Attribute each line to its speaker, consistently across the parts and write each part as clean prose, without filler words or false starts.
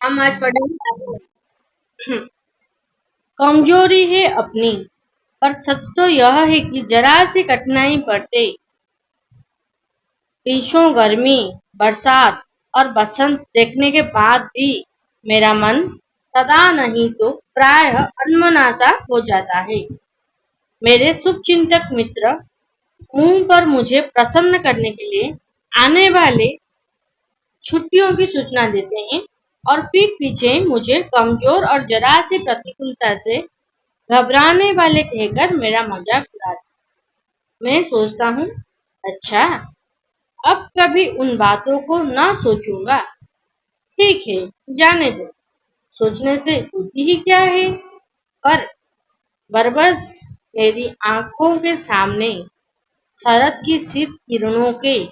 Speaker 1: हम आज पढ़ेंगे। कमजोरी है अपनी, पर सच तो यह है कि जरा सी कठिनाई पड़ते ग्रीष्म, गर्मी, बरसात और बसंत देखने के बाद भी मेरा मन सदा नहीं तो प्रायः अनमना सा हो जाता है। मेरे शुभचिंतक मित्र मुंह पर मुझे प्रसन्न करने के लिए आने वाले छुट्टियों की सूचना देते हैं और पीठ पीछे मुझे कमजोर और जरा सी प्रतिकूलता से घबराने वाले कहकर मेरा मजाक उड़ाते। मैं सोचता हूँ, अच्छा, अब कभी उन बातों को ना सोचूंगा। ठीक है, जाने दो, सोचने से होती ही क्या है। पर बरबस मेरी आंखों के सामने शरद की शीत किरणों के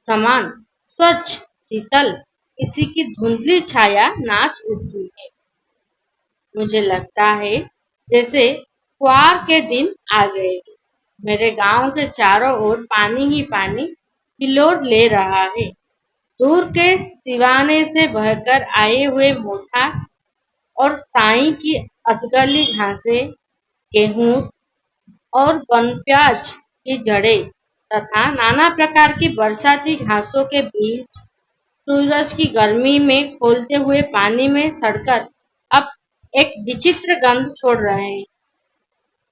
Speaker 1: समान स्वच्छ शीतल किसी की धुंधली छाया नाच उठती है। मुझे लगता है जैसे कुआर के दिन आ गए हैं। मेरे गांव के चारों ओर पानी ही पानी हिलोर ले रहा है। दूर के सिवाने से बहकर आए हुए मोथा और साई की अधगली घासें, गेहूं और बनप्याज की जड़ें तथा नाना प्रकार की बरसाती घासों के बीज सूरज की गर्मी में खौलते हुए पानी में सड़कर अब एक विचित्र गंध छोड़ रहे हैं।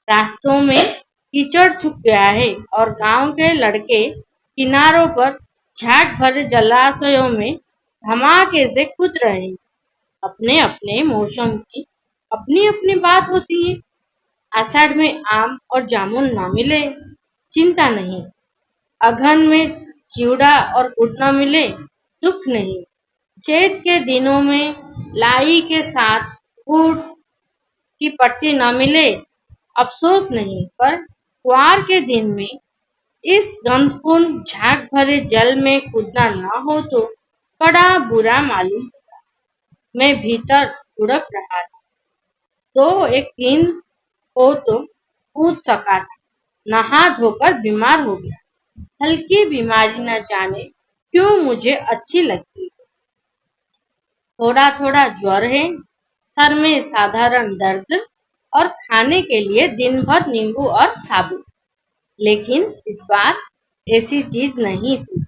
Speaker 1: रास्तों में कीचड़ सूख गया है और गांव के लड़के किनारों पर झाग भरे जलाशयों में धमाके से कूद रहे हैं। अपने अपने मौसम की अपनी अपनी बात होती है। आषाढ़ में आम और जामुन न मिले, चिंता नहीं। अघन में चिवड़ा और गुड़ न मिले, दुख नहीं। चैत के दिनों में लाई के साथ गुड़ की पट्टी न मिले, अफसोस नहीं। पर कुआर के दिन में इस गंधपूर्ण झाग भरे जल में कूदना न हो तो बड़ा बुरा मालूम होता। मैं भीतर लुढ़क रहा था, तो एक नींद हो तो कूद सका था। नहा धोकर बीमार हो गया। हल्की बीमारी न जाने क्यों मुझे अच्छी लगती है। थोड़ा थोड़ा ज्वर है, सर में साधारण दर्द और खाने के लिए दिन भर नींबू और साबुन। लेकिन इस बार ऐसी चीज नहीं थी।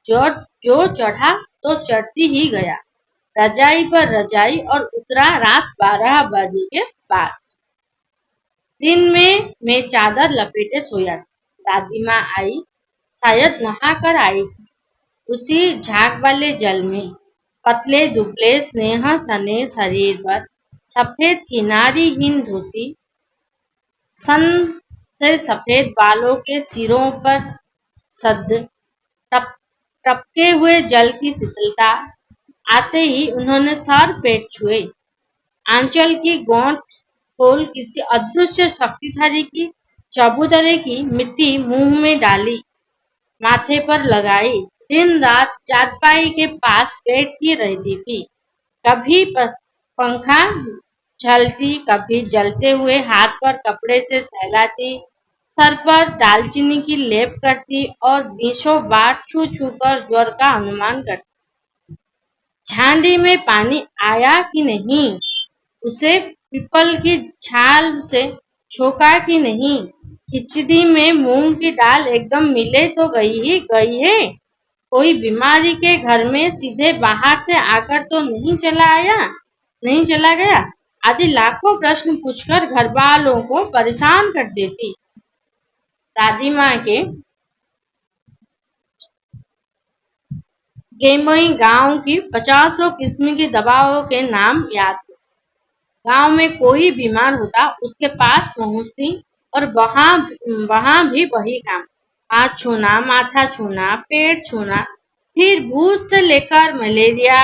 Speaker 1: जो चढ़ा तो चढ़ती ही गया। रजाई पर रजाई और उतरा रात 12 बजे के बाद। दिन में मैं चादर लपेटे सोया था। दादी माँ आई, शायद नहा कर आई थी। उसी झाग वाले जल में पतले दुबले स्नेह सने शरीर पर सफेद किनारीहीन धोती, सन से सफेद बालों के सिरों पर सद टप टपके हुए जल की शीतलता। आते ही उन्होंने सर पेट छुए, आंचल की गोंद खोल किसी अदृश्य शक्तिधारी की चबूतरे की मिट्टी मुंह में डाली, माथे पर लगाई। दिन रात चारपाई के पास बैठती रहती थी। कभी पंखा झलती, कभी जलते हुए हाथ पर कपड़े से सहलाती, सर पर दालचीनी की लेप करती और बीसों बार छू छू कर ज्वर का अनुमान करती। झांडी में पानी आया कि नहीं, उसे पीपल की छाल से छोका कि नहीं, खिचड़ी में मूंग की दाल एकदम मिले तो गई ही गई है, कोई बीमारी के घर में सीधे बाहर से आकर तो नहीं चला गया, आदि लाखों प्रश्न पूछकर घर वालों को परेशान कर देती। दादी माँ के गेमई गांव की 50 किस्म की दवाओं के नाम याद थे। गांव में कोई बीमार होता उसके पास पहुंचती और वहां भी वही काम, हाथ छूना, माथा छूना, पेट छूना, फिर भूत से लेकर मलेरिया,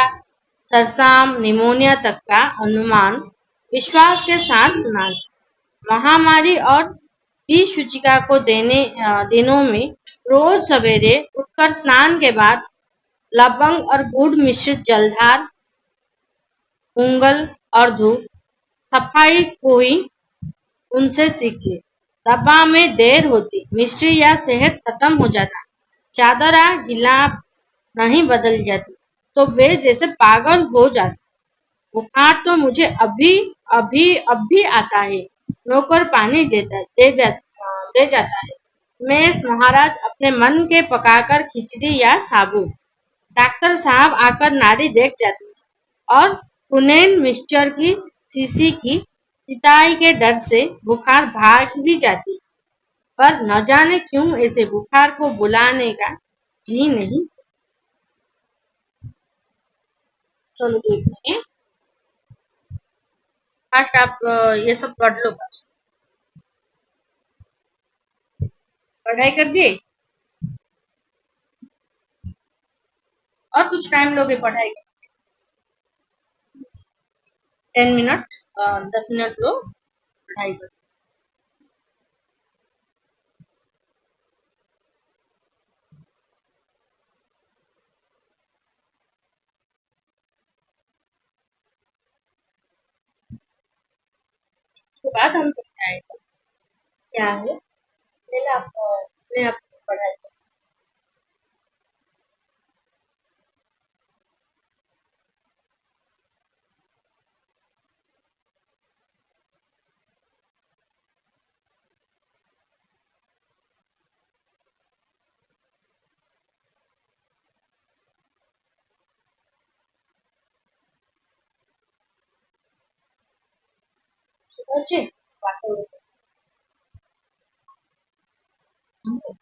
Speaker 1: सरसाम, निमोनिया तक का अनुमान विश्वास के साथ सुना। महामारी और विसूचिका को दिनों में रोज सवेरे उठकर स्नान के बाद लवंग और गुड़ मिश्रित जलधार, उंगल और धूप, सफाई कोई उनसे सीखे। दवा में देर होती, मिश्री या सेहत खत्म हो जाता, चादरा गिला नहीं बदल जाती, तो वे जैसे पागल हो जाते। बुखार तो मुझे अभी अभी अब भी आता है। नौकर पानी दे जाता है। मैं महाराज अपने मन के पकाकर खिचड़ी या साबुत। डॉक्टर साहब आकर नाड़ी देख जाते हैं और हुनैन मिक्सचर की शीशी की पिटाई के डर से बुखार भाग भी जाती। पर न जाने क्यों ऐसे बुखार को बुलाने का जी नहीं। चलो देखते हैं। फर्स्ट आप ये सब पढ़ लो फर्स्ट। पढ़ाई कर दिए और कुछ टाइम लोगे पढ़ाई का? 10 मिनट 10 मिनट लो पढ़ाई कर। उसके बाद हम समझाएंगे क्या है। पहले आप अपने आप को पढ़ाई करो। सुबह से बातें होती हैं।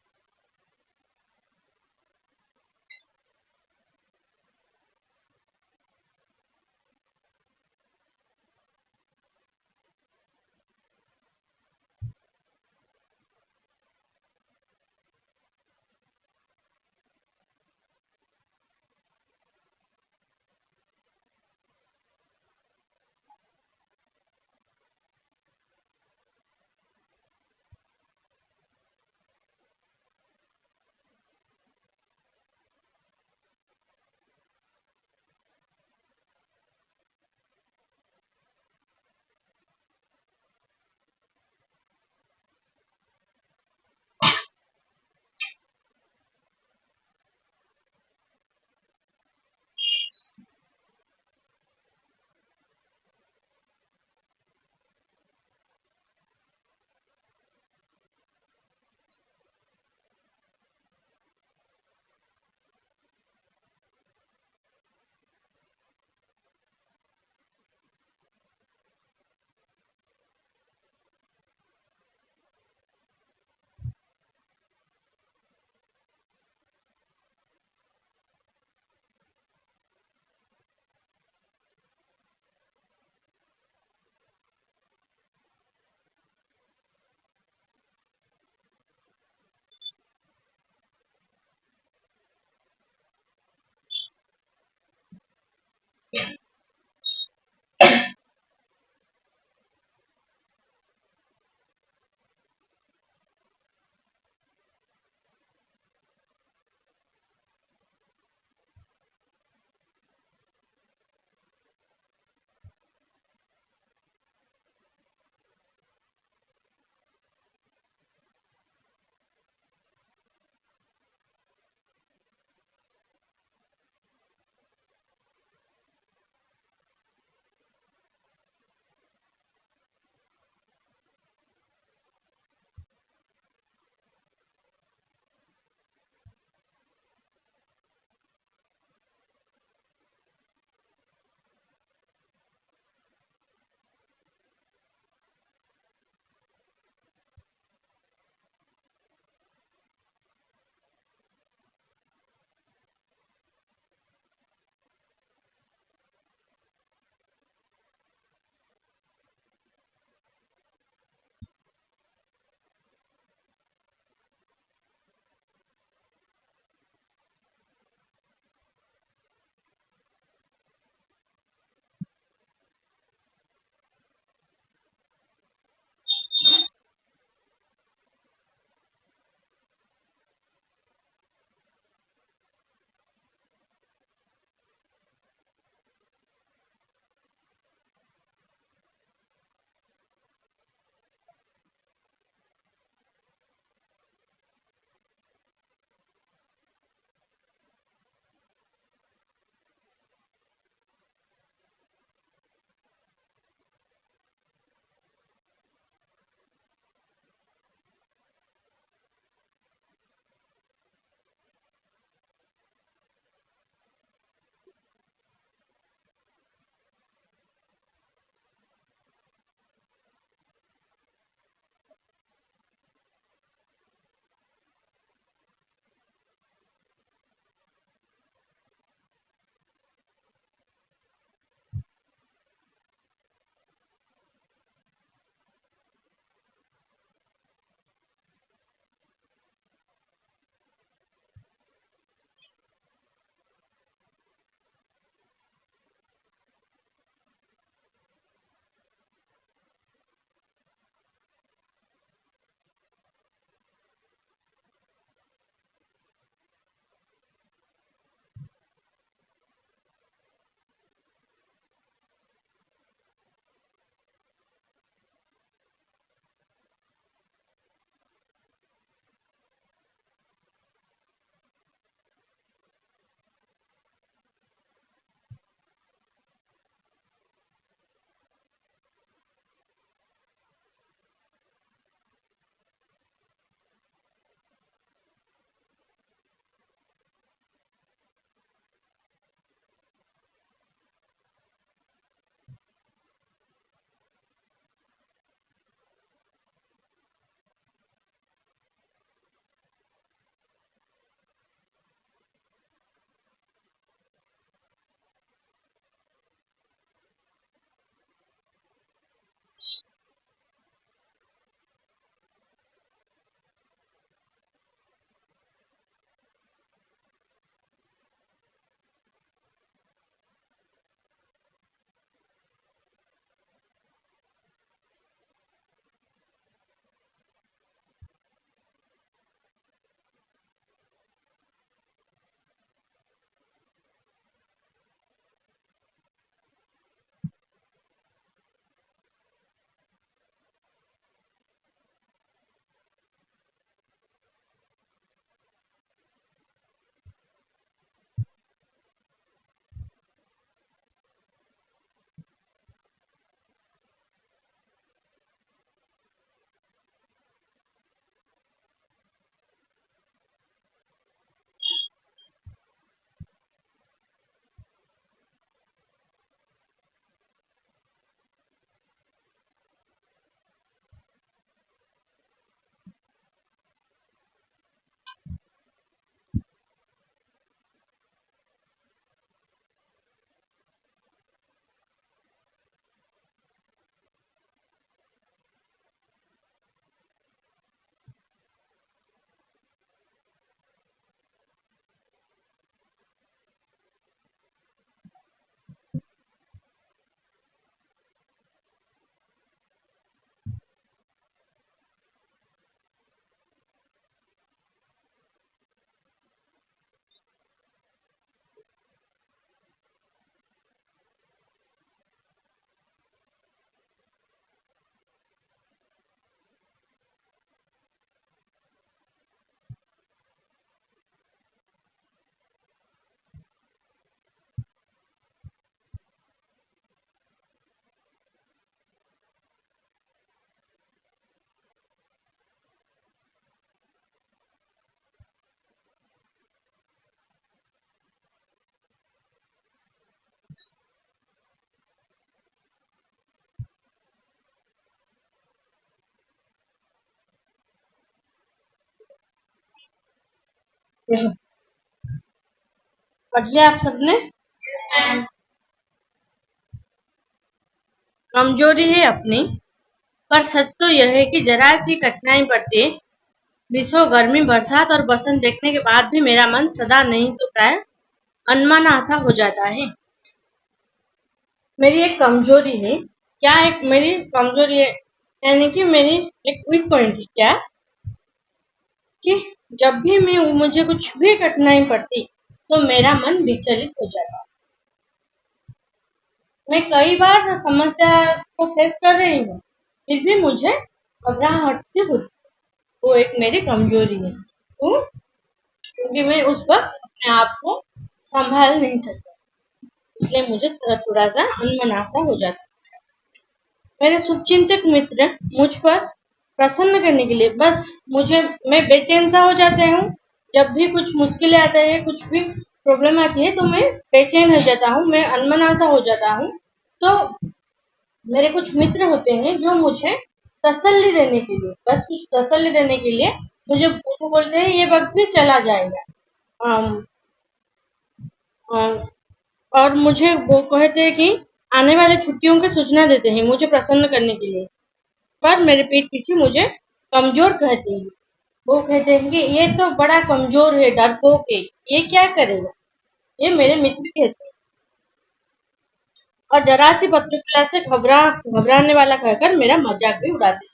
Speaker 1: देखो, पढ़ लिया आप सबने? कमजोरी है अपनी, पर सच तो यह है कि जरा सी कठिनाई पड़ती है, ग्रीष्म, गर्मी, बरसात और बसंत देखने के बाद भी मेरा मन सदा नहीं तो प्राय अनमना सा हो जाता है। मेरी एक कमजोरी है। क्या एक मेरी कमजोरी है? यानी कि मेरी एक वीक पॉइंट है क्या? कि जब भी मुझे कुछ भी कठिनाई पड़ती तो मेरा मन विचलित हो जाता। मैं कई बार समस्या को फेस कर रही हूँ, फिर भी मुझे घबराहट सी होती है। वो एक मेरी कमजोरी है। क्यों? क्योंकि मैं उस वक्त अपने आप को संभाल नहीं सकता, इसलिए मुझे थोड़ा सा अनमना सा हो जाता है। मेरे शुभचिंतक मित्र मुझ पर प्रसन्न करने के लिए बस मुझे मैं बेचैन सा हो जाते हूँ। जब भी कुछ मुश्किलें आते हैं, कुछ भी प्रॉब्लम आती है, तो मैं बेचैन हो जाता हूँ, मैं अनमना सा हो जाता हूँ। तो मेरे कुछ मित्र होते हैं जो मुझे तसल्ली देने के लिए, बस कुछ तसल्ली देने के लिए मुझे बोलते हैं ये वक्त भी चला जाएगा। अम, अम, और मुझे वो कहते हैं कि आने वाले छुट्टियों की सूचना देते हैं मुझे प्रसन्न करने के लिए। पर मेरे पीठ पीछे मुझे कमजोर कहते हैं। वो कहते हैं कि ये तो बड़ा कमजोर है, डरपोक है, ये क्या करेगा? ये मेरे मित्र कहते हैं। और जरा सी पत्रकार से घबराने वाला कहकर मेरा मजाक भी उड़ाते हैं।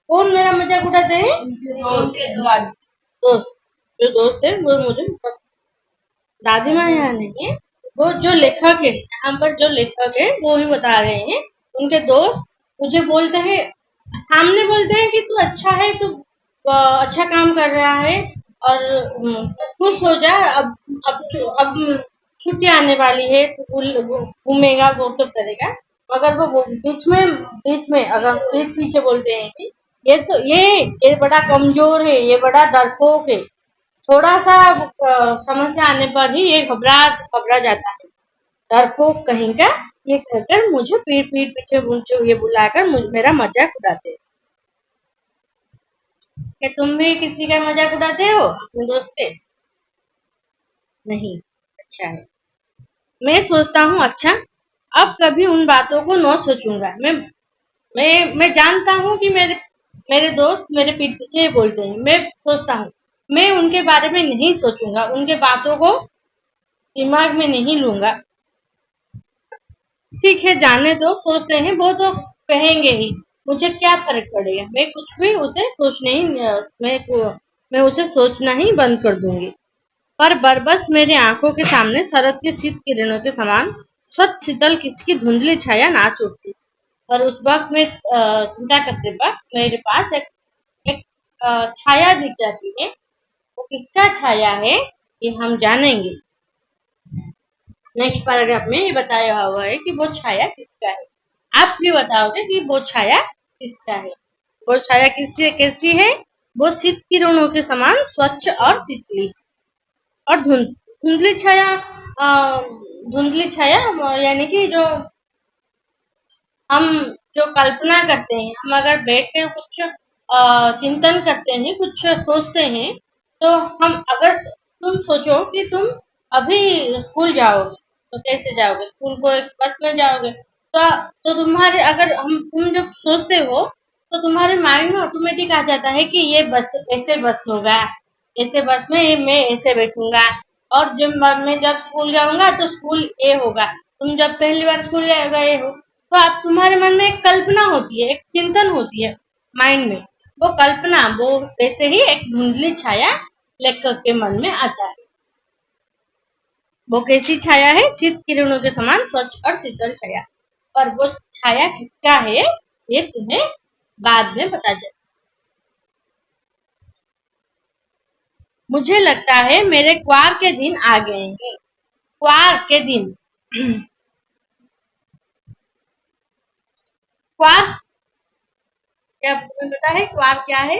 Speaker 1: कौन मेरा मजाक उड़ाते हैं? दोस्त। जो दोस्त है वो मुझे, दादी माँ यहाँ नहीं है, वो जो लेखक है, यहाँ पर जो लेखक है वो ही बता रहे हैं। उनके दोस्त मुझे बोलते हैं, सामने बोलते हैं कि तू अच्छा है, तू अच्छा काम कर रहा है, और खुश हो जा, अब छुट्टी आने वाली है, तू घूमेगा, वो सब करेगा। मगर वो बीच में अगर पीठ पीछे बोलते हैं कि ये बड़ा कमजोर है, ये बड़ा डरपोक है, थोड़ा सा समस्या आने पर ही ये घबरा जाता है, डरपोक कहीं का, ये कहकर मुझे पीठ पीठ पीछे मुझे ये बुलाकर मेरा मजाक उड़ाते हैं। क्या तुम भी किसी का मजाक उड़ाते हो अपने दोस्त के? नहीं। अच्छा है। मैं सोचता हूँ, अच्छा, अब कभी उन बातों को न सोचूंगा। मैं जानता हूँ कि मेरे मेरे दोस्त मेरे पीठ पीछे बोलते हैं। मैं सोचता हूँ, मैं उनके बारे में नहीं सोचूंगा, उनके बातों को दिमाग में नहीं लूंगा। ठीक है, जाने दो, सोचते हैं, वो तो कहेंगे ही, मुझे क्या फर्क पड़ेगा? मैं कुछ भी उसे सोचने ही मैं उसे सोचना ही बंद कर दूंगी। पर बरबस मेरी आंखों के सामने शरद की शीत किरणों के समान स्वच्छ शीतल किसकी धुंधली छाया नाच उठती। और उस वक्त में चिंता करते वक्त मेरे पास एक छाया दिख जाती है। वो किसका छाया है, ये हम जानेंगे। नेक्स्ट पैराग्राफ में ये बताया हुआ है कि वो छाया किसका है। आप भी बताओगे कि वो छाया किसका है। वो छाया किससे कैसी है? वो शीत किरणों के समान स्वच्छ और शीतली, और धुंधली छाया। अ, धुंधली छाया यानी कि जो हम जो कल्पना करते हैं, हम अगर बैठ के कुछ चिंतन करते हैं, कुछ सोचते हैं, तो हम अगर तुम सोचो कि तुम अभी स्कूल जाओगे, तो कैसे जाओगे? स्कूल को एक बस में जाओगे, तो तुम्हारे अगर हम तुम जब सोचते हो, तो तुम्हारे माइंड में ऑटोमेटिक आ जाता है कि ये बस ऐसे बस होगा, ऐसे बस में मैं ऐसे बैठूंगा, और जब मैं जब स्कूल जाऊंगा तो स्कूल ये होगा। तुम जब पहली बार स्कूल गए हो, तो आप तुम्हारे मन में एक कल्पना होती है, एक चिंतन होती है माइंड में। वो कल्पना वो वैसे ही एक धुंधली छाया लेखक के मन में आता है। वो कैसी छाया है? शीत किरणों के समान स्वच्छ और शीतल छाया। और वो छाया किसका है, ये तुम्हें बाद में पता चले। मुझे लगता है मेरे क्वार के दिन आ गए हैं। क्वार के दिन। क्वार, क्या तुम्हें पता है क्वार क्या है?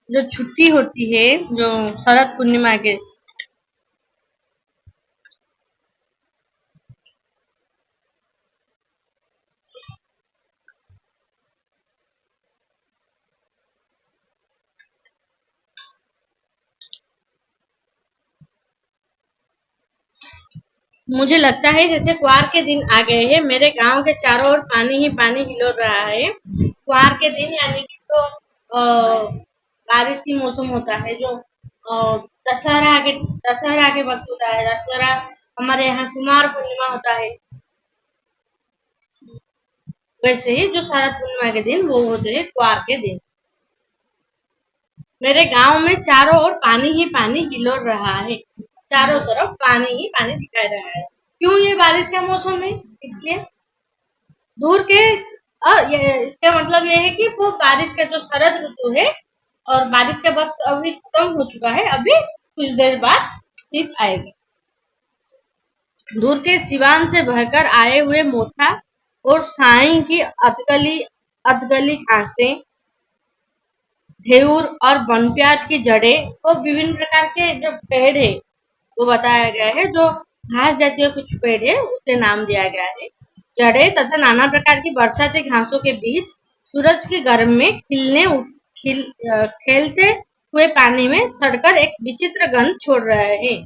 Speaker 1: जो छुट्टी होती है, जो शरद पूर्णिमा के, मुझे लगता है जैसे कुआर के दिन आ गए हैं। मेरे गांव के चारों ओर पानी ही पानी हिलोर रहा है। कुआर के दिन यानी कि तो बारिश की मौसम होता है जो दशहरा के वक्त होता है। दशहरा हमारे यहाँ कुमार पूर्णिमा होता है। वैसे ही जो शरद पूर्णिमा के दिन वो होते हैं कुआर के दिन। मेरे गांव में चारों ओर पानी ही पानी हिलोर रहा है। चारों तरफ पानी ही पानी दिखाई रहा है। क्यों? ये बारिश का मौसम है इसलिए। दूर के इसका मतलब ये है कि वो बारिश का जो शरद ऋतु है और बारिश का वक्त अभी खत्म हो चुका है। अभी कुछ देर बाद शीत आएगी। दूर के सिवान से बहकर आए हुए मोथा और साई की अधगली अधगली घासें, धेउर और बनप्याज की जड़ें और विभिन्न प्रकार के जो पेड़ है वो बताया गया है। जो घास जातीय कुछ पेड़ है उसके नाम दिया गया है। जड़ें तथा नाना प्रकार की बरसाती घासों के बीच सूरज की गर्म में खेलते हुए पानी में सड़कर एक विचित्र गंध छोड़ रहे हैं।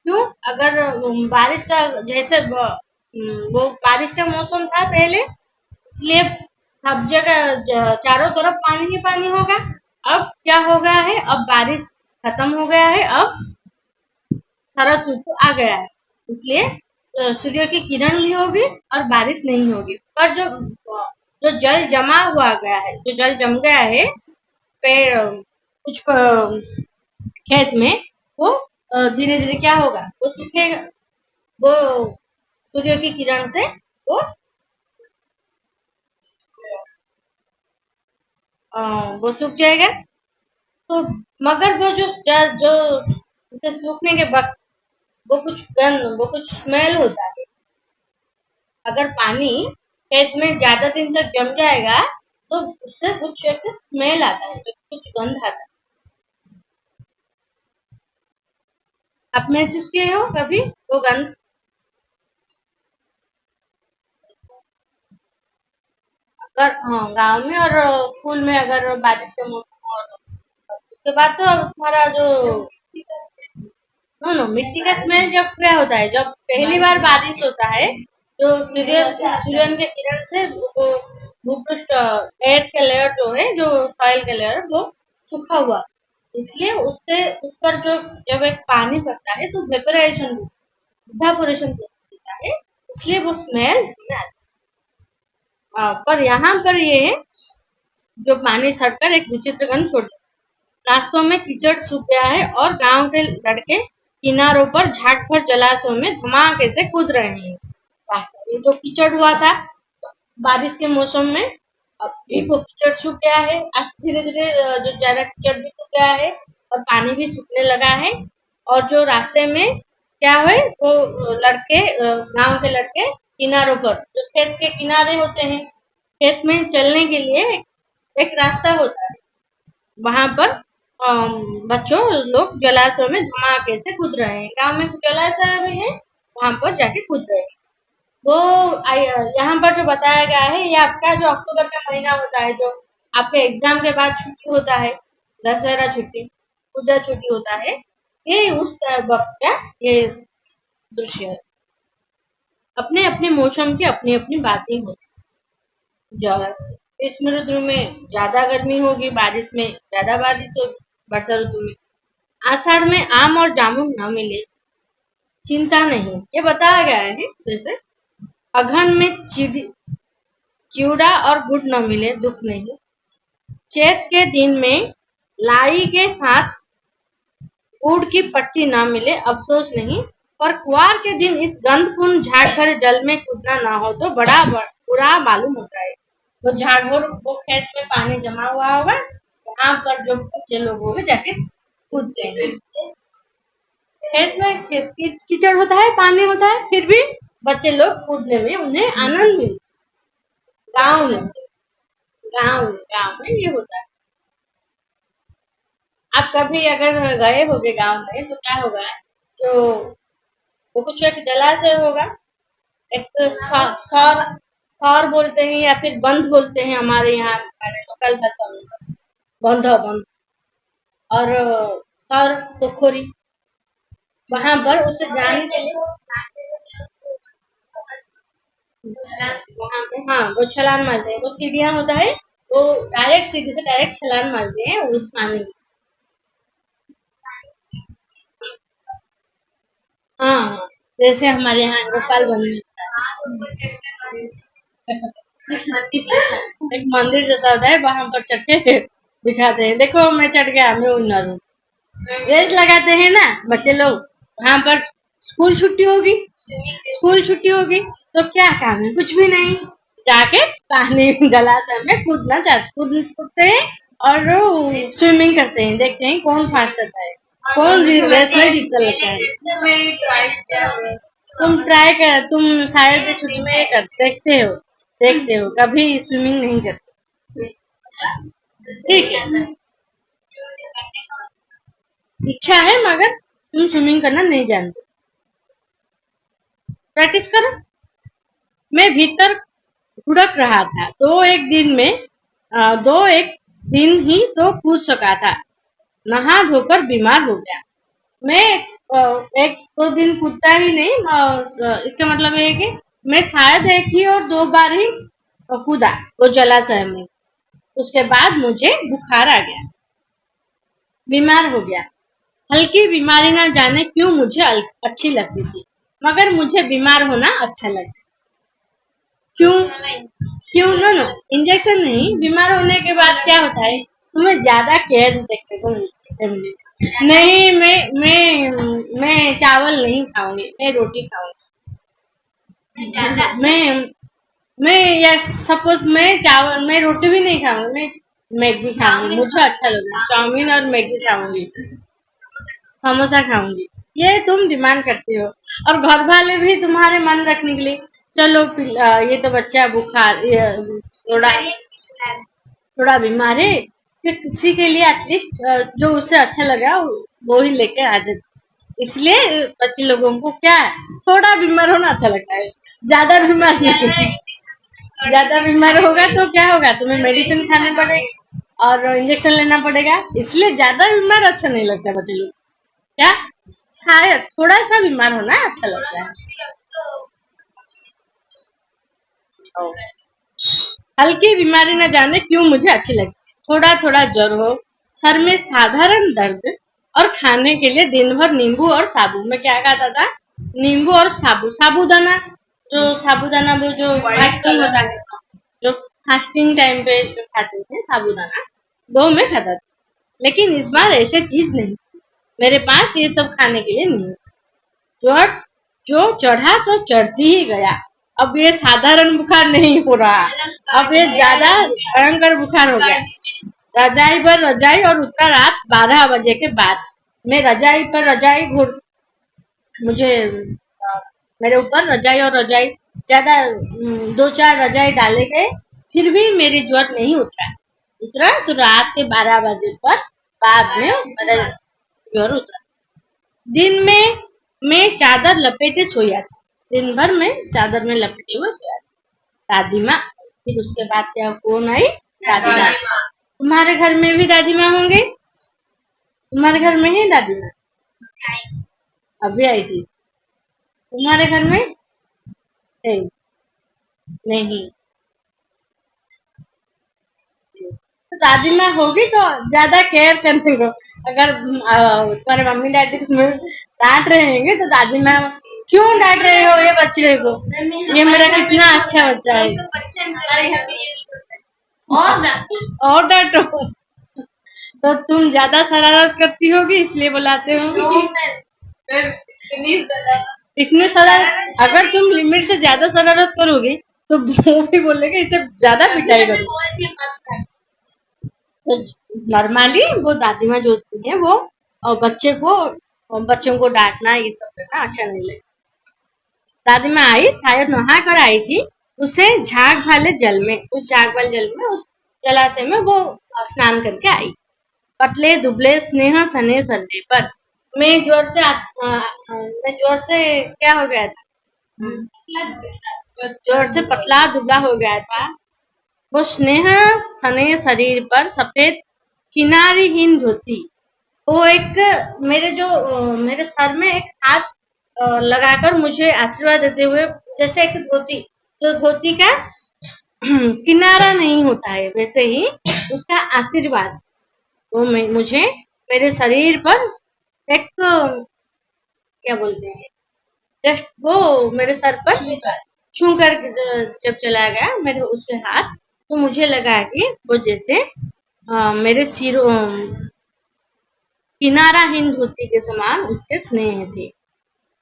Speaker 1: क्यों? अगर बारिश का जैसे वो बारिश का मौसम था पहले इसलिए सब जगह चारों तरफ पानी ही पानी होगा। अब क्या हो गया है? अब बारिश खत्म हो गया है। अब शरद ऋतु आ गया है इसलिए सूर्य की किरण भी होगी और बारिश नहीं होगी। पर जो जो जल जमा हुआ गया है, जो जल जम गया है पेड़ कुछ खेत में, वो धीरे धीरे क्या होगा? वो सूखेगा। वो सूर्य की किरण से वो वो सूख जाएगा। तो मगर वो जो जो उसे सूखने के वक्त वो कुछ स्मेल होता है। अगर पानी खेत में ज्यादा दिन तक जम जाएगा तो उससे कुछ एक स्मेल आता है, कुछ गंध आता है। आप महसूस किए हो कभी वो गंध? अगर हाँ गांव में और स्कूल में अगर बारिश का मौसम हो तो उसके बाद तो तुम्हारा जो नो नो मिट्टी का स्मेल जब क्या होता है? जब पहली बार बारिश होता है तो सूर्य के किरण से वो भूपृष्ठ एयर का लेयर जो है, जो सॉइल का लेयर वो सूखा हुआ, इसलिए उससे उस पर जो जब एक पानी पड़ता है तो वेपराइजेशन इवापोरेशन होता है, इसलिए वो स्मेल हमें आती है। पर यहाँ पर ये है जो पानी सड़कर एक विचित्र गंध छोड़ता है। रास्तों में कीचड़ सूख गया है और गांव के लड़के किनारों पर झाट भर जलाशयों में धमाके से कूद रहे हैं। ये जो कीचड़ हुआ था बारिश के मौसम में, अब भी वो कीचड़ सूख गया है। अब धीरे धीरे जो ज्यादा कीचड़ भी सूख गया है और पानी भी सूखने लगा है। और जो रास्ते में क्या है वो लड़के गांव के लड़के किनारों पर, जो खेत के किनारे होते हैं, खेत में चलने के लिए एक रास्ता होता है, वहां पर बच्चों लोग जलाशय में धमाके से कूद रहे हैं। गांव में जलाशय भी है, वहां पर जाके कूद रहे हैं। वो यहाँ पर जो बताया गया है ये आपका जो अक्टूबर का महीना होता है, जो आपके एग्जाम के बाद छुट्टी होता है, दशहरा छुट्टी, पूजा छुट्टी होता है, ये उस वक्त का ये दृश्य है। अपने अपने मौसम की अपनी अपनी बातें होती है। ग्रीष्म ऋतु में ज्यादा गर्मी होगी, बारिश में ज्यादा बारिश होगी, वर्षा ऋतु में आषाढ़ में आम और जामुन न मिले चिंता नहीं, ये बताया गया है। जैसे अगहन में चिवड़ा और गुड़ न मिले दुख नहीं, चैत के दिन में लाई के साथ गुड़ की पट्टी न मिले अफसोस नहीं, पर कुआर के दिन इस गंधपूर्ण झाड़ भरे जल में कूदना ना हो तो बड़ा बुरा मालूम होता है। तो झाड़ भर वो खेत में पानी जमा हुआ होगा, वहां पर जो बच्चे लोग होंगे जाके कूदते हैं। खेत में कीचड़ होता है, पानी होता है, फिर भी बच्चे लोग कूदने में उन्हें आनंद मिलता है। गाँव में ये होता है। आप कभी अगर गए होगे गांव में तो क्या होगा? जो वो कुछ एक जलाशय होगा, एक सौर सौर बोलते हैं या फिर बंध बोलते हैं हमारे यहाँ लोकल भाषा में, बंध और सौर पोखरी, वहां पर उसे जाने के लिए वहाँ पे, हाँ, वो छलांग मारते हैं, वो सीढ़ियाँ होता है, वो डायरेक्ट सीढ़ी से डायरेक्ट छलांग मारते हैं उस पानी में। हाँ, हाँ, जैसे हमारे यहाँ गोपाल बन में एक मंदिर जैसा होता है, वहां पर चढ़ के दिखाते हैं, देखो मैं चढ़ गया, मैं उन्नत हूँ। रेस लगाते हैं ना बच्चे लोग, वहां पर स्कूल छुट्टी होगी तो क्या काम है, कुछ भी नहीं, जाके पानी जलाशय में कूदते हैं और स्विमिंग करते हैं, देखते हैं कौन फास्ट रहता है, कौन रेस में जीतने लगता है। तुम शायद छुट्टी में देखते हो, कभी स्विमिंग नहीं करते। ठीक है, इच्छा है मगर तुम स्विमिंग करना नहीं जानते, प्रैक्टिस करो। मैं भीतर हुड़क रहा था, दो एक दिन ही तो कूद सका था, नहा धोकर बीमार हो गया। मैं एक दो दिन कूदता ही नहीं, इसका मतलब ये है कि मैं शायद एक ही और दो बार ही कूदा वो जलाशय में, उसके बाद मुझे बुखार आ गया, बीमार हो गया। हल्की बीमारी ना जाने क्यों मुझे अच्छी लगती थी, मगर मुझे बीमार होना अच्छा लगता। क्यों? क्यों? नो नो, इंजेक्शन नहीं, बीमार होने के बाद क्या होता है, तुम्हें ज्यादा केयर देखने को मिलती है। नहीं, मैं चावल नहीं खाऊंगी, मैं रोटी खाऊंगी। मैं मैं या सपोज मैं रोटी भी नहीं खाऊंगी, मैं मैगी खाऊंगी, मुझे अच्छा लगेगा, चाउमीन और मैगी खाऊंगी, समोसा खाऊंगी। ये तुम डिमांड करती हो, और घर वाले भी तुम्हारे मन रखने के लिए, चलो ये तो बच्चा बुखार, थोड़ा थोड़ा बीमार है, फिर किसी के लिए एटलीस्ट जो उसे अच्छा लगा वो ही लेके आ जाते। इसलिए बच्चे लोगों को क्या है, थोड़ा बीमार होना अच्छा लगता है, ज्यादा बीमार नहीं। ज्यादा बीमार होगा तो क्या होगा, तुम्हें मेडिसिन खाने पड़ेगा और इंजेक्शन लेना पड़ेगा, इसलिए ज्यादा बीमार अच्छा नहीं लगता बच्चे लोग, क्या, शायद थोड़ा सा बीमार होना अच्छा लगता है। हल्की बीमारी न जाने क्यों मुझे अच्छी लगती, थोड़ा थोड़ा ज्वर हो, सर में साधारण दर्द, और खाने के लिए दिन भर नींबू और साबु, मैं क्या खाता था, नींबू और साबूदाना, साबूदाना वो जो फास्टिंग होता है, जो फास्टिंग टाइम पे जो खाते थे साबूदाना, वो मैं खाता था। लेकिन इस बार ऐसे चीज नहीं, मेरे पास ये सब खाने के लिए नहीं। ज्वर जो चढ़ा तो चढ़ती ही गया, अब ये साधारण बुखार नहीं हो रहा, अब ये ज्यादा भयंकर बुखार हो गया। रजाई पर रजाई और उतरा रात 12 बजे के बाद, मैं रजाई पर रजाई घुड़ मुझे मेरे ऊपर रजाई और रजाई ज्यादा, दो चार रजाई डाले गए, फिर भी मेरी ज्वर नहीं उतरा तो रात के 12 बजे पर बाद में मेरा ज्वर उतरा। दिन में मैं चादर लपेटे सोया था, दिन भर में चादर में लपेटे हुए सोया था। दादी माँ, फिर उसके बाद क्या, कौन आई, दादी माँ। तुम्हारे घर में भी दादी माँ होंगे, तुम्हारे घर में है दादी माँ, अभी आई थी, तुम्हारे घर में है नहीं, तो दादी माँ होगी तो ज्यादा केयर करने को, अगर तुम्हारे मम्मी डैडी तुम्हें डांट रहे होंगे तो दादी माँ, क्यों डांट रहे हो ये बच्चे को, ये मेरा कितना अच्छा बच्चा है, और डांटो, तो तुम ज्यादा शरारत करती होगी इसलिए बुलाते हो। इतने शरारत, अगर तुम लिमिट से ज्यादा शरारत करोगी तो वो भी बोलेगा इसे ज्यादा पिटाई करो। तो नॉर्मली वो दादी माँ जो होती है वो बच्चों को डांटना ये सब करना अच्छा नहीं लगता। दादी माँ आई, शायद नहा कर आई थी, उस झाग वाले जल में, उस जलाशय में वो स्नान करके आई। पतले दुबले स्नेह सने संडे पर मैं जोर से क्या हो गया था, जोर से पतला दुबला हो गया था। वो स्नेह सने शरीर पर सफेद किनारीहीन धोती, वो एक मेरे सर में एक हाथ लगाकर मुझे आशीर्वाद देते हुए, जैसे एक धोती तो धोती का किनारा नहीं होता है, वैसे ही उसका आशीर्वाद वो मुझे मेरे शरीर पर एक क्या बोलते हैं, जस्ट वो मेरे सर पर छू कर जब चला गया मेरे उसके हाथ, तो मुझे लगा कि वो जैसे मेरे सिर किनाराहीन धोती के समान उसके स्नेह थे।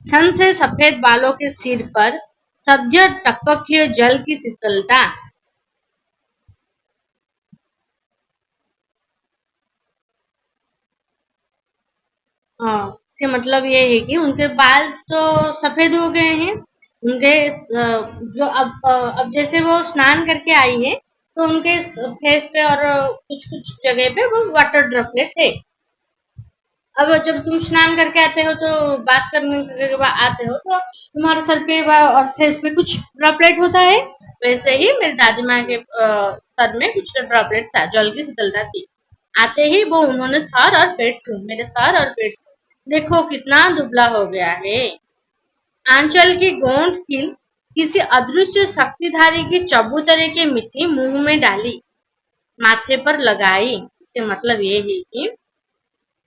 Speaker 1: सन से सफेद बालों के सिर पर सद्य टपके जल की शीतलता। इसके मतलब ये है कि उनके बाल तो सफेद हो गए हैं। उनके जो अब जैसे वो स्नान करके आई है, तो उनके फेस पे और कुछ कुछ जगह पे वो वाटर ड्रॉपलेट है। अब जब तुम स्नान करके आते हो, तो बात करने के बाद आते हो, तो तुम्हारे सर पे और फेस पे कुछ ड्रॉपलेट होता है। वैसे ही मेरी दादी माँ के सर में कुछ ड्रॉपलेट था, जल की शीतलता थी। आते ही वो उन्होंने सर और पेट छू, मेरे सर और पेट छू। देखो कितना दुबला हो गया है। आंचल की गोंद खिल किसी अदृश्य शक्तिधारी की चबूतरे की मिट्टी मुंह में डाली, माथे पर लगाई। इसके मतलब ये है कि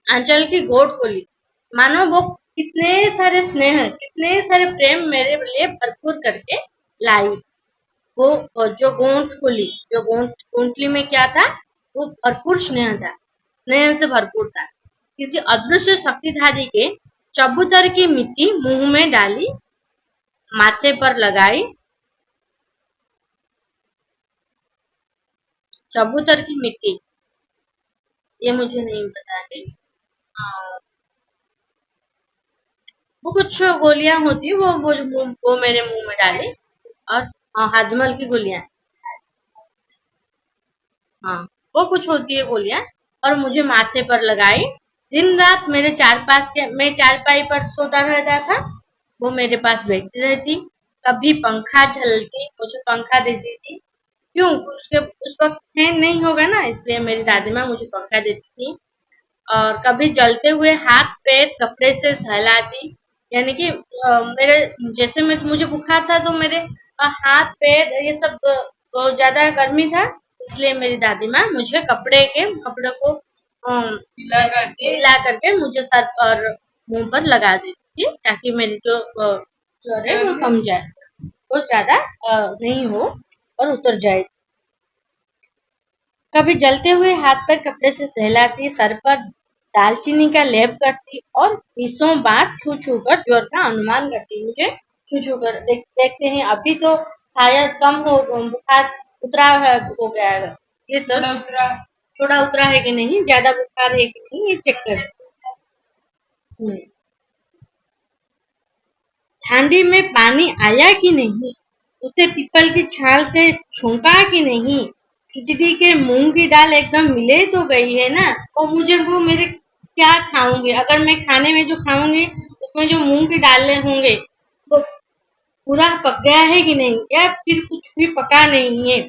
Speaker 1: आंचल की गोद खोली, मानो वो कितने सारे स्नेह, कितने सारे प्रेम मेरे लिए भरपूर करके लाई। वो जो गोंद खोली, जो गोंदली में क्या था, वो भरपूर स्नेह था, स्नेह से भरपूर था। किसी अदृश्य शक्तिधारी के चबूतर की मिट्टी मुंह में डाली, माथे पर लगाई। चबूतर की मिट्टी, ये मुझे नहीं पता है। वो कुछ गोलियां होती है, वो मेरे मुंह में डाली। और हाजमल की गोलियां, हाँ, वो कुछ होती है गोलियां, और मुझे माथे पर लगाई। दिन रात मेरे मैं चारपाई पर सोता रहता था, वो मेरे पास बैठती रहती। कभी पंखा झलती, मुझे पंखा देती थी। क्यों? उसके उस वक्त फैन नहीं होगा ना, इसलिए मेरी दादी माँ मुझे पंखा देती थी। और कभी जलते हुए हाथ पैर कपड़े से सहलाती। यानी कि मेरे जैसे मुझे बुखार था, तो मेरे हाथ पैर ये सब बहुत ज्यादा गर्मी था, इसलिए मेरी दादी माँ मुझे कपड़े को हिला करके मुझे सर और मुंह पर लगा देती थी, ताकि मेरी जो ज्वर है वो कम जाए, वो ज्यादा नहीं हो और उतर जाए। कभी जलते हुए हाथ पर कपड़े से सहलाती, सर पर दालचीनी का लेप करती और बीसों बार छू छू कर ज्वर का अनुमान करती। मुझे छू छू कर देखते हैं, अभी तो शायद कम हो, बुखार उतरा हो गया है। ये सब थोड़ा उतरा है कि नहीं, ज्यादा बुखार है कि नहीं, ये चेक कर। ठंडी में पानी आया कि नहीं, उसे पीपल की छाल से छूका कि नहीं, खिचड़ी के मूंग की दाल एकदम मिले तो गई है ना। और मुझे वो मेरे क्या खाऊंगी, अगर मैं खाने में जो खाऊंगी उसमें जो मूंग की दालें होंगे, वो पूरा पक गया है कि नहीं, या फिर कुछ भी पका नहीं है।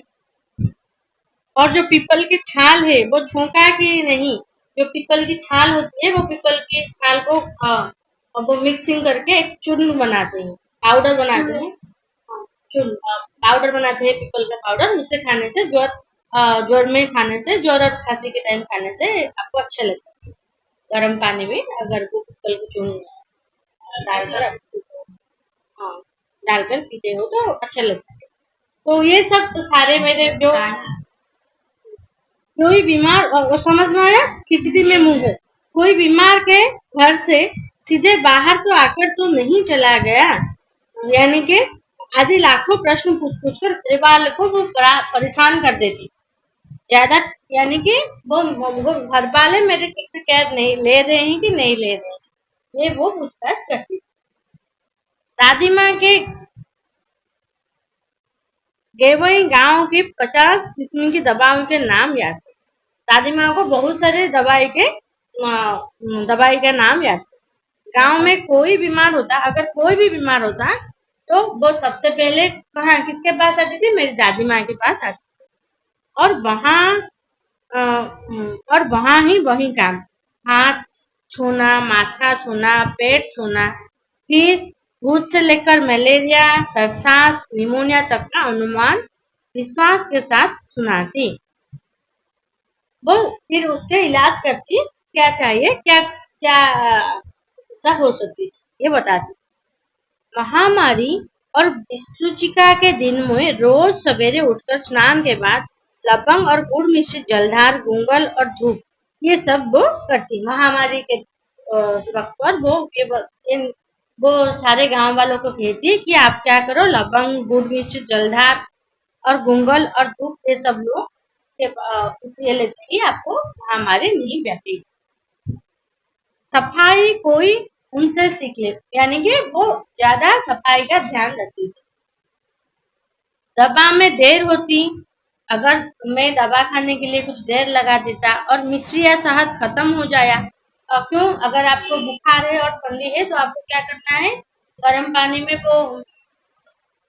Speaker 1: और जो पीपल की छाल है वो छोंका कि नहीं। जो पीपल की छाल होती है, वो पीपल की छाल को और वो मिक्सिंग करके एक चूर्ण बनाते हैं, पाउडर बनाते हैं। चूर्ण पाउडर बनाते हैं, पीपल का पाउडर। उसे खाने से ज्वर में खाने से, ज्वर और खांसी के टाइम खाने से आपको अच्छा लगता है। गर्म पानी में अगर वो पीपल की चूर्ण डालकर हाँ डालकर पीते हो तो अच्छा लगता है। तो ये सब तो सारे मेरे जो कोई बीमार, वो समझ में आया, खिचड़ी में मूंग है। कोई बीमार के घर से सीधे बाहर तो आकर तो नहीं चला गया। यानी कि आदि लाखों प्रश्न पूछ पूछ कर परिवार को वो बड़ा परेशान कर देती ज्यादा। यानी कि वो घर वाले मेरे टिकट कैद नहीं ले रहे हैं कि नहीं ले रहे हैं, ये वो पूछताछ करती। दादी माँ के गेवई गांव की 50 किस्म की दवाओं के नाम याद थे। दादी माँ को बहुत सारे दवाई का नाम याद थे। गांव में कोई बीमार होता, अगर कोई भी बीमार होता, तो वो सबसे पहले कहाँ किसके पास आती थी, मेरी दादी माँ के पास आती। और वहां ही वही काम, हाथ छूना, माथा छूना, पेट छूना। फिर भूत से लेकर मलेरिया, सरसास, निमोनिया तक का अनुमान विश्वास के साथ सुनाती। वो फिर उसके इलाज करती, क्या चाहिए, क्या क्या चिकित्सा हो सकती थी, ये बताती। महामारी और विषुचिका के दिन में रोज सवेरे उठकर स्नान के बाद लवंग और गुड़ मिश्रित जलधार, गुंगल और धूप, ये सब वो करती। महामारी के वक्त पर वो सारे गांव वालों को कहती कि आप क्या करो, लवंग, गुड़ मिश्रित जलधार और गुंगल और धूप, ये सब लोग इसलिए लेते कि आपको महामारी नहीं व्यापी। सफाई कोई उनसे सीख ले, यानी कि वो ज्यादा सफाई का ध्यान रखती थी। दवा में देर होती, अगर मैं दवा खाने के लिए कुछ देर लगा देता और मिश्री या शहद खत्म हो जाया। और क्यों, अगर आपको बुखार है और ठंडी है तो आपको क्या करना है, गर्म पानी में वो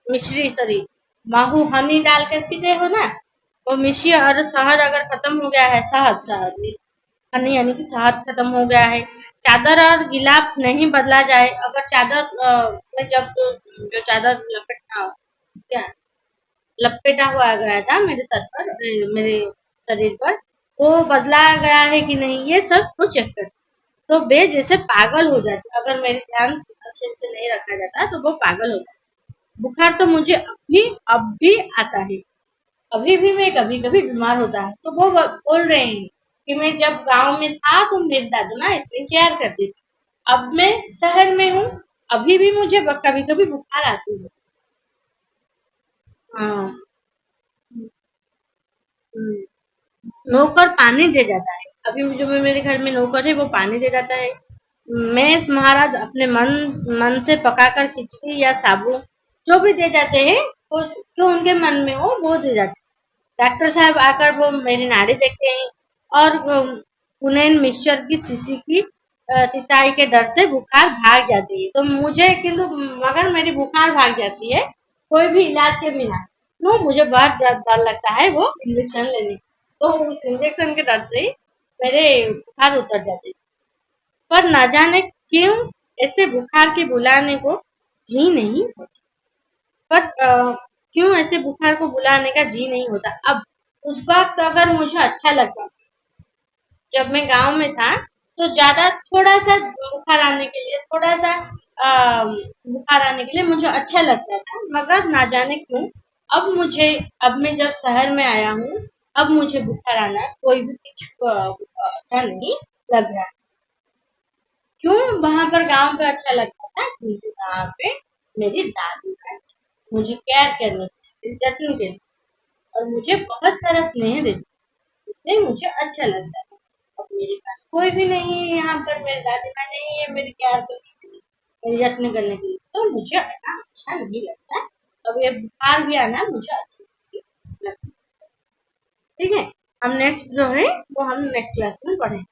Speaker 1: मिश्री सॉरी माहू हनी डाल कर पीते हो ना, वो मिश्री और शहद अगर खत्म हो गया है, शहद हनी यानी कि शहद खत्म हो गया है, चादर और गिलाफ नहीं बदला जाए। अगर चादर में जब जो चादर क्या लपेटा हुआ गया था मेरे सर पर, मेरे शरीर पर, वो बदला गया है कि नहीं, ये सब वो चेक कर। तो वे जैसे पागल हो जाते, अगर मेरे ध्यान अच्छे से नहीं रखा जाता तो वो पागल हो जाते। बुखार तो मुझे अब भी आता है, अभी भी मैं कभी कभी बीमार होता है। तो वो बोल रहे हैं कि मैं जब गांव में था तो मेरी दादी माँ इतनी केयर करती थी, अब मैं शहर में हूँ, अभी भी मुझे कभी कभी बुखार आती है। हाँ। हम्म। नौकर पानी दे जाता है, अभी जो मेरे घर में नौकर है वो पानी दे जाता है। मैं महाराज अपने मन मन से पकाकर खिचड़ी या साबु जो भी दे जाते हैं, वो जो उनके मन में हो वो दे जाते हैं। डॉक्टर साहब आकर वो मेरी नाड़ी देखते हैं और पुनैन मिक्सचर की शीशी की तिताई के डर से बुखार भाग जाती है। तो मुझे किंतु मगर मेरी बुखार भाग जाती है कोई भी इलाज के बिना। नो, मुझे बहुत डर लगता है वो इंजेक्शन लेने, तो उस इंजेक्शन के डर से मेरे बुखार उतर जाते। पर न जाने क्यों ऐसे बुखार के बुलाने को जी नहीं होता। पर क्यों ऐसे बुखार को बुलाने का जी नहीं होता। अब उस वक्त अगर मुझे अच्छा लगता, जब मैं गांव में था, तो ज्यादा थोड़ा सा बुखार आने के लिए बुखार आने के लिए मुझे अच्छा लगता था। मगर ना जाने क्यों अब मैं जब शहर में आया हूँ, अब मुझे बुखार आना कोई भी कुछ अच्छा नहीं लग रहा। क्यों, वहां पर गांव पे अच्छा लगता था क्योंकि वहां पे मेरी दादी का मुझे केयर करने के लिए, जत्न के लिए, और मुझे बहुत सारा स्नेह देती, इसलिए मुझे अच्छा लगता है। अब मेरे पास कोई भी नहीं है यहाँ पर, मेरी दादी माँ नहीं है मेरी केयर करने के लिए, मेरी जत्न करने के लिए, तो मुझे आना अच्छा नहीं लगता। अब ये बुखार भी आना मुझे अच्छा नहीं लगता। ठीक है, हम नेक्स्ट जो है वो हम नेक्स्ट क्लास में पढ़ेंगे।